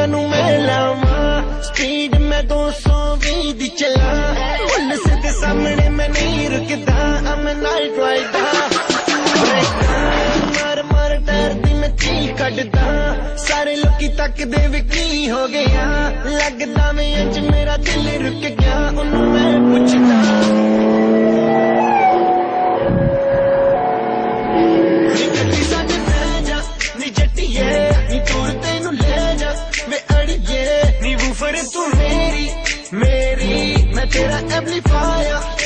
दुनिया नू मैं लावा स्पीड में 220 दी चला पुलिस दे सामने मैं नहीं रुकदा I'm a night rider मार मार डरदी मैं चीख कटदा सारे लोकी तकदे वे की हो गया लगदा मैं अज मेरा दिल रुक गया उन्हों मैं पुछदा तू मेरी मैं तेरा एम्पलीफायर